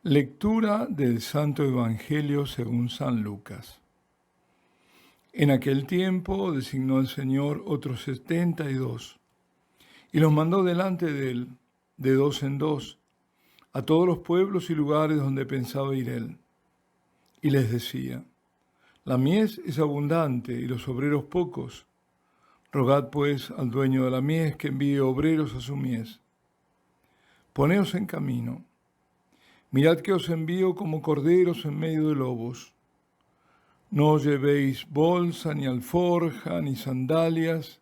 Lectura del Santo Evangelio según San Lucas. En aquel tiempo designó el Señor otros 72, y los mandó delante de él, de dos en dos, a todos los pueblos y lugares donde pensaba ir él. Y les decía: la mies es abundante y los obreros pocos. Rogad pues al dueño de la mies que envíe obreros a su mies. Poneos en camino. Mirad que os envío como corderos en medio de lobos. No os llevéis bolsa, ni alforja, ni sandalias,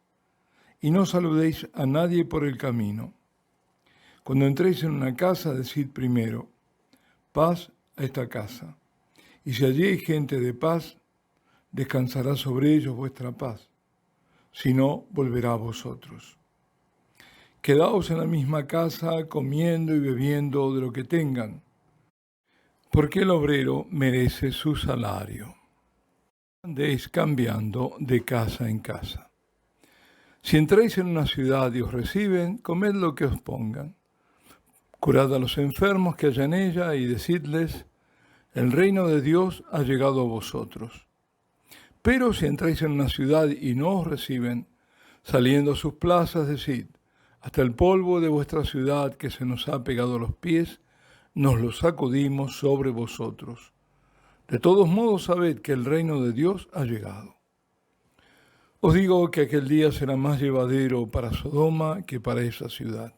y no saludéis a nadie por el camino. Cuando entréis en una casa, decid primero: paz a esta casa. Y si allí hay gente de paz, descansará sobre ellos vuestra paz. Si no, volverá a vosotros. Quedaos en la misma casa, comiendo y bebiendo de lo que tengan, porque el obrero merece su salario. Andéis cambiando de casa en casa. Si entráis en una ciudad y os reciben, comed lo que os pongan. Curad a los enfermos que haya en ella y decidles: el reino de Dios ha llegado a vosotros. Pero si entráis en una ciudad y no os reciben, saliendo a sus plazas, decid: hasta el polvo de vuestra ciudad que se nos ha pegado a los pies, nos lo sacudimos sobre vosotros. De todos modos, sabed que el reino de Dios ha llegado. Os digo que aquel día será más llevadero para Sodoma que para esa ciudad.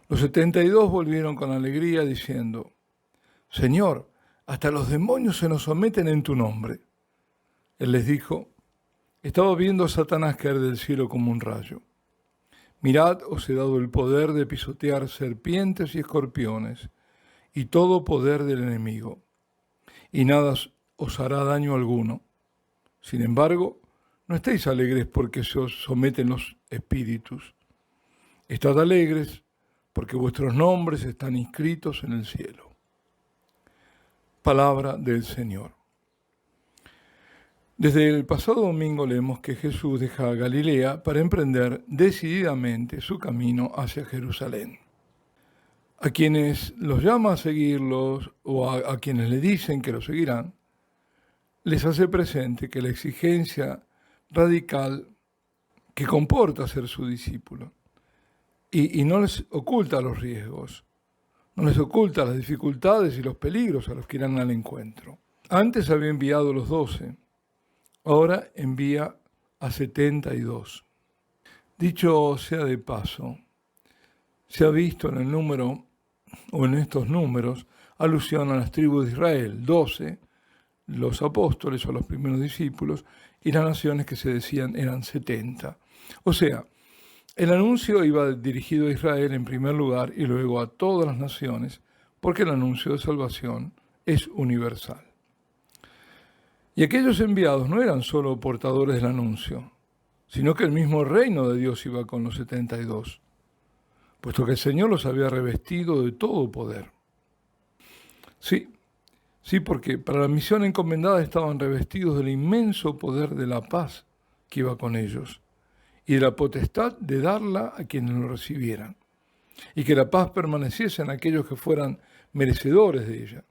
Los 72 volvieron con alegría diciendo: Señor, hasta los demonios se nos someten en tu nombre. Él les dijo: estaba viendo a Satanás caer del cielo como un rayo. Mirad, os he dado el poder de pisotear serpientes y escorpiones, y todo poder del enemigo, y nada os hará daño alguno. Sin embargo, no estéis alegres porque se os someten los espíritus. Estad alegres porque vuestros nombres están inscritos en el cielo. Palabra del Señor. Desde el pasado domingo leemos que Jesús deja Galilea para emprender decididamente su camino hacia Jerusalén. A quienes los llama a seguirlos o a quienes le dicen que lo seguirán, les hace presente que la exigencia radical que comporta ser su discípulo y no les oculta los riesgos, no les oculta las dificultades y los peligros a los que irán al encuentro. Antes había enviado los 12. Ahora envía a 72. Dicho sea de paso, se ha visto en el número, o en estos números, alusión a las tribus de Israel, 12, los apóstoles o los primeros discípulos, y las naciones que se decían eran 70. O sea, el anuncio iba dirigido a Israel en primer lugar y luego a todas las naciones, porque el anuncio de salvación es universal. Y aquellos enviados no eran solo portadores del anuncio, sino que el mismo reino de Dios iba con los 72, puesto que el Señor los había revestido de todo poder. Sí, porque para la misión encomendada estaban revestidos del inmenso poder de la paz que iba con ellos, y de la potestad de darla a quienes lo recibieran, y que la paz permaneciese en aquellos que fueran merecedores de ella.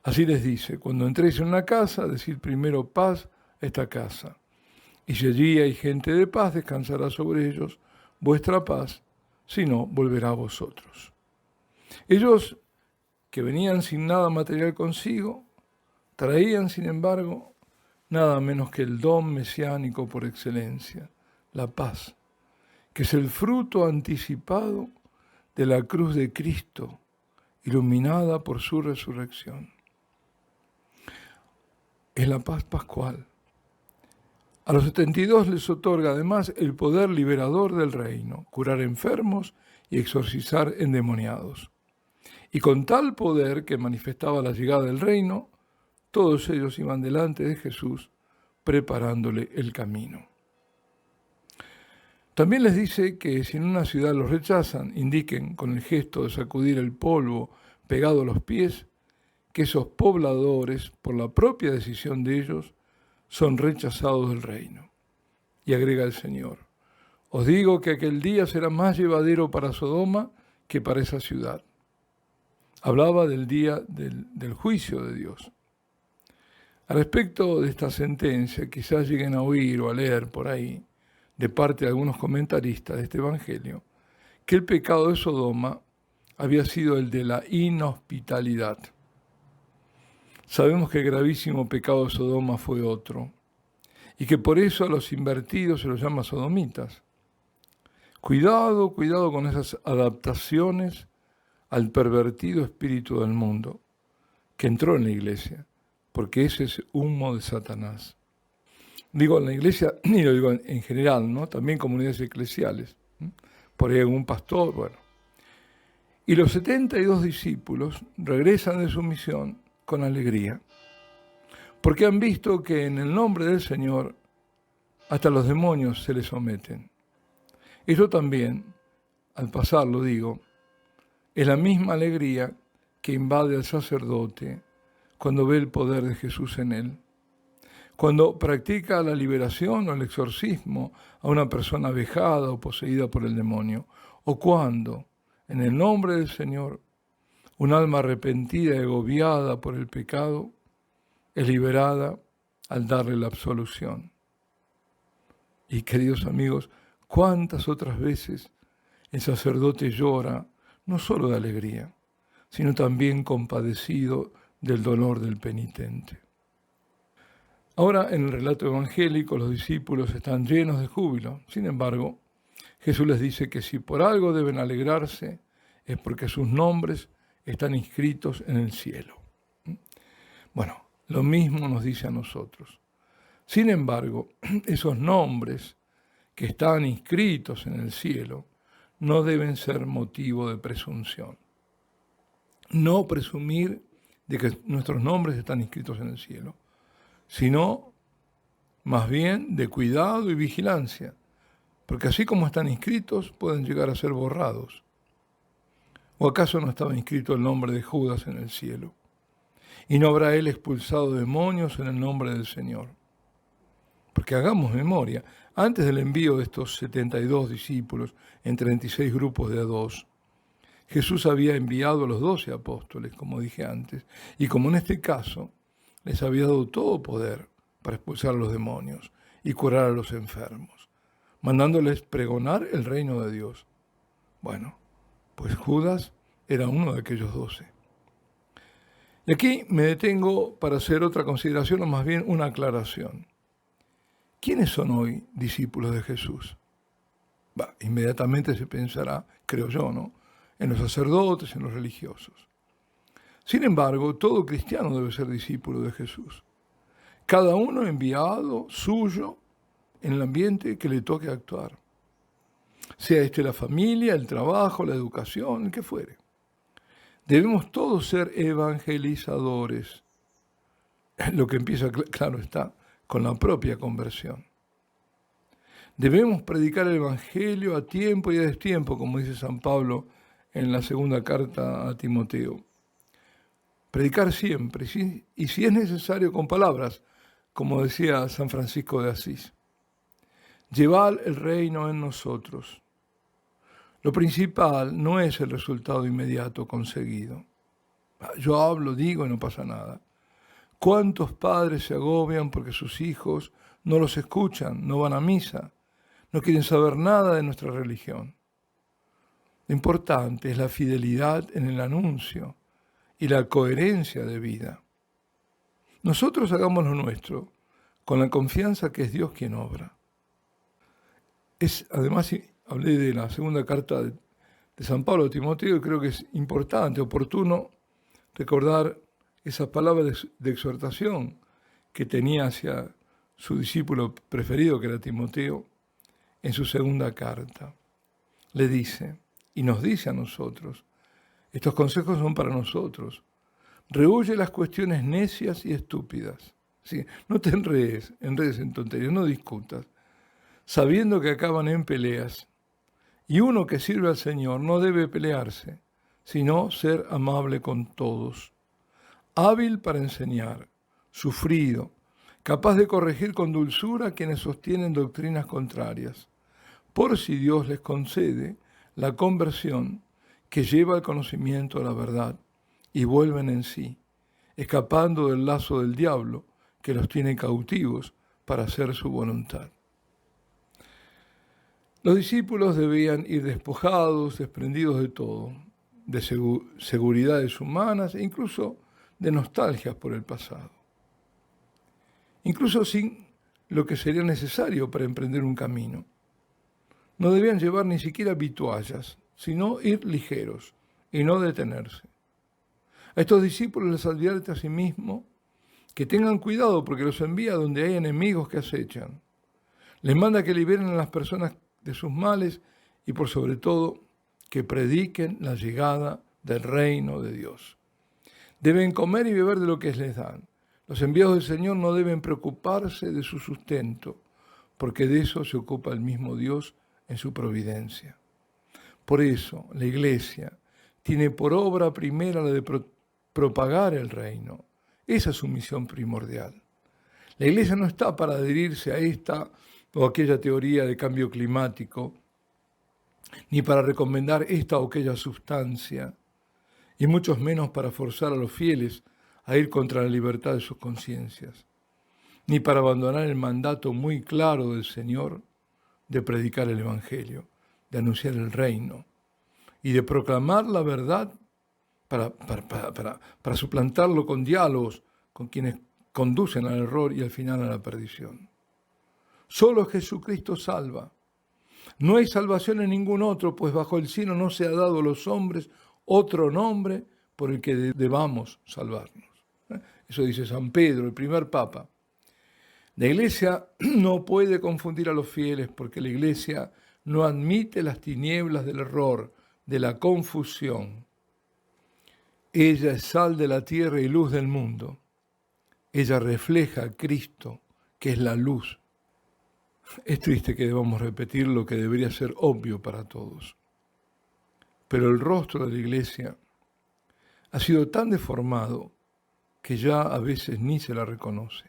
Así les dice: cuando entréis en una casa, decid primero paz a esta casa. Y si allí hay gente de paz, descansará sobre ellos vuestra paz, si no, volverá a vosotros. Ellos, que venían sin nada material consigo, traían, sin embargo, nada menos que el don mesiánico por excelencia, la paz, que es el fruto anticipado de la cruz de Cristo, iluminada por su resurrección. Es la paz pascual. A los 72 les otorga además el poder liberador del reino, curar enfermos y exorcizar endemoniados. Y con tal poder que manifestaba la llegada del reino, todos ellos iban delante de Jesús preparándole el camino. También les dice que si en una ciudad los rechazan, indiquen con el gesto de sacudir el polvo pegado a los pies, que esos pobladores, por la propia decisión de ellos, son rechazados del reino. Y agrega el Señor: os digo que aquel día será más llevadero para Sodoma que para esa ciudad. Hablaba del día del juicio de Dios. Al respecto de esta sentencia, quizás lleguen a oír o a leer por ahí, de parte de algunos comentaristas de este Evangelio, que el pecado de Sodoma había sido el de la inhospitalidad. Sabemos que el gravísimo pecado de Sodoma fue otro, y que por eso a los invertidos se los llama sodomitas. Cuidado con esas adaptaciones al pervertido espíritu del mundo que entró en la iglesia, porque ese es humo de Satanás. Digo en la iglesia, y lo digo en general, ¿no? También comunidades eclesiales. Por ahí algún pastor, bueno. Y los 72 discípulos regresan de su misión con alegría, porque han visto que en el nombre del Señor hasta los demonios se les someten. Eso también, al pasarlo digo, es la misma alegría que invade al sacerdote cuando ve el poder de Jesús en él. Cuando practica la liberación o el exorcismo a una persona vejada o poseída por el demonio, o cuando, en el nombre del Señor, un alma arrepentida y agobiada por el pecado es liberada al darle la absolución. Y queridos amigos, ¿cuántas otras veces el sacerdote llora, no solo de alegría, sino también compadecido del dolor del penitente? Ahora, en el relato evangélico, los discípulos están llenos de júbilo. Sin embargo, Jesús les dice que si por algo deben alegrarse, es porque sus nombres están inscritos en el cielo. Bueno, lo mismo nos dice a nosotros. Sin embargo, esos nombres que están inscritos en el cielo no deben ser motivo de presunción. No presumir de que nuestros nombres están inscritos en el cielo, sino más bien de cuidado y vigilancia, porque así como están inscritos, pueden llegar a ser borrados. ¿O acaso no estaba inscrito el nombre de Judas en el cielo? ¿Y no habrá él expulsado demonios en el nombre del Señor? Porque hagamos memoria, antes del envío de estos 72 discípulos en 36 grupos de a dos, Jesús había enviado a los 12 apóstoles, como dije antes, y como en este caso, les había dado todo poder para expulsar a los demonios y curar a los enfermos, mandándoles pregonar el reino de Dios. Bueno, pues Judas era uno de aquellos 12. Y aquí me detengo para hacer otra consideración, o más bien una aclaración. ¿Quiénes son hoy discípulos de Jesús? Inmediatamente se pensará, creo yo, ¿no?, en los sacerdotes, en los religiosos. Sin embargo, todo cristiano debe ser discípulo de Jesús. Cada uno enviado suyo en el ambiente que le toque actuar. Sea este la familia, el trabajo, la educación, el que fuere. Debemos todos ser evangelizadores. Lo que empieza, claro está, con la propia conversión. Debemos predicar el Evangelio a tiempo y a destiempo, como dice San Pablo en la segunda carta a Timoteo. Predicar siempre, y si es necesario con palabras, como decía San Francisco de Asís. Llevar el reino en nosotros. Lo principal no es el resultado inmediato conseguido. Yo hablo, digo y no pasa nada. ¿Cuántos padres se agobian porque sus hijos no los escuchan, no van a misa, no quieren saber nada de nuestra religión? Lo importante es la fidelidad en el anuncio y la coherencia de vida. Nosotros hagamos lo nuestro con la confianza que es Dios quien obra. Además, hablé de la segunda carta de San Pablo a Timoteo y creo que es importante, oportuno, recordar esas palabras de exhortación que tenía hacia su discípulo preferido, que era Timoteo, en su segunda carta. Le dice, y nos dice a nosotros, estos consejos son para nosotros: rehuye las cuestiones necias y estúpidas. ¿Sí? No te enredes en tonterías, no discutas, sabiendo que acaban en peleas. Y uno que sirve al Señor no debe pelearse, sino ser amable con todos, hábil para enseñar, sufrido, capaz de corregir con dulzura a quienes sostienen doctrinas contrarias, por si Dios les concede la conversión que lleva al conocimiento de la verdad y vuelven en sí, escapando del lazo del diablo que los tiene cautivos para hacer su voluntad. Los discípulos debían ir despojados, desprendidos de todo, de seguridades humanas e incluso de nostalgias por el pasado. Incluso sin lo que sería necesario para emprender un camino. No debían llevar ni siquiera vituallas, sino ir ligeros y no detenerse. A estos discípulos les advierte a sí mismo que tengan cuidado porque los envía donde hay enemigos que acechan. Les manda que liberen a las personas de sus males y por sobre todo que prediquen la llegada del reino de Dios. Deben comer y beber de lo que les dan. Los enviados del Señor no deben preocuparse de su sustento, porque de eso se ocupa el mismo Dios en su providencia. Por eso la Iglesia tiene por obra primera la de propagar el reino. Esa es su misión primordial. La Iglesia no está para adherirse a esta o aquella teoría de cambio climático, ni para recomendar esta o aquella sustancia, y mucho menos para forzar a los fieles a ir contra la libertad de sus conciencias, ni para abandonar el mandato muy claro del Señor de predicar el Evangelio, de anunciar el reino y de proclamar la verdad para suplantarlo con diálogos con quienes conducen al error y al final a la perdición. Solo Jesucristo salva. No hay salvación en ningún otro, pues bajo el cielo no se ha dado a los hombres otro nombre por el que debamos salvarnos. Eso dice San Pedro, el primer papa. La Iglesia no puede confundir a los fieles porque la Iglesia no admite las tinieblas del error, de la confusión. Ella es sal de la tierra y luz del mundo. Ella refleja a Cristo, que es la luz. Es triste que debamos repetir lo que debería ser obvio para todos. Pero el rostro de la Iglesia ha sido tan deformado que ya a veces ni se la reconoce.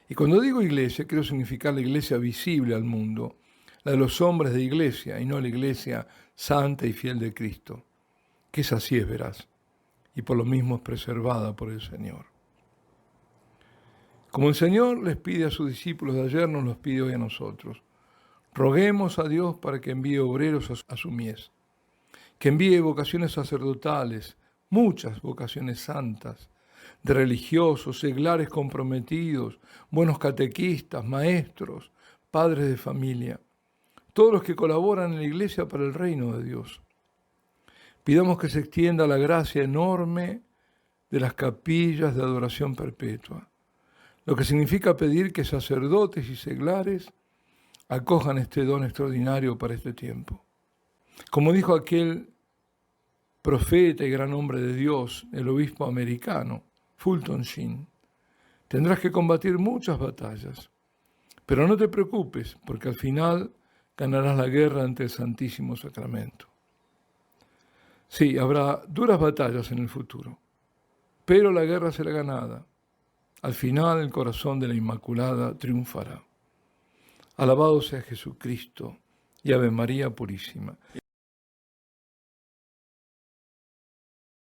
Y cuando digo Iglesia, quiero significar la Iglesia visible al mundo, la de los hombres de Iglesia y no la Iglesia santa y fiel de Cristo, que esa sí es veraz y por lo mismo es preservada por el Señor. Como el Señor les pide a sus discípulos de ayer, nos los pide hoy a nosotros. Roguemos a Dios para que envíe obreros a su mies, que envíe vocaciones sacerdotales, muchas vocaciones santas, de religiosos, seglares comprometidos, buenos catequistas, maestros, padres de familia, todos los que colaboran en la Iglesia para el reino de Dios. Pidamos que se extienda la gracia enorme de las capillas de adoración perpetua, lo que significa pedir que sacerdotes y seglares acojan este don extraordinario para este tiempo. Como dijo aquel profeta y gran hombre de Dios, el obispo americano, Fulton Sheen, tendrás que combatir muchas batallas, pero no te preocupes, porque al final ganarás la guerra ante el Santísimo Sacramento. Sí, habrá duras batallas en el futuro, pero la guerra será ganada. Al final el corazón de la Inmaculada triunfará. Alabado sea Jesucristo y Ave María Purísima.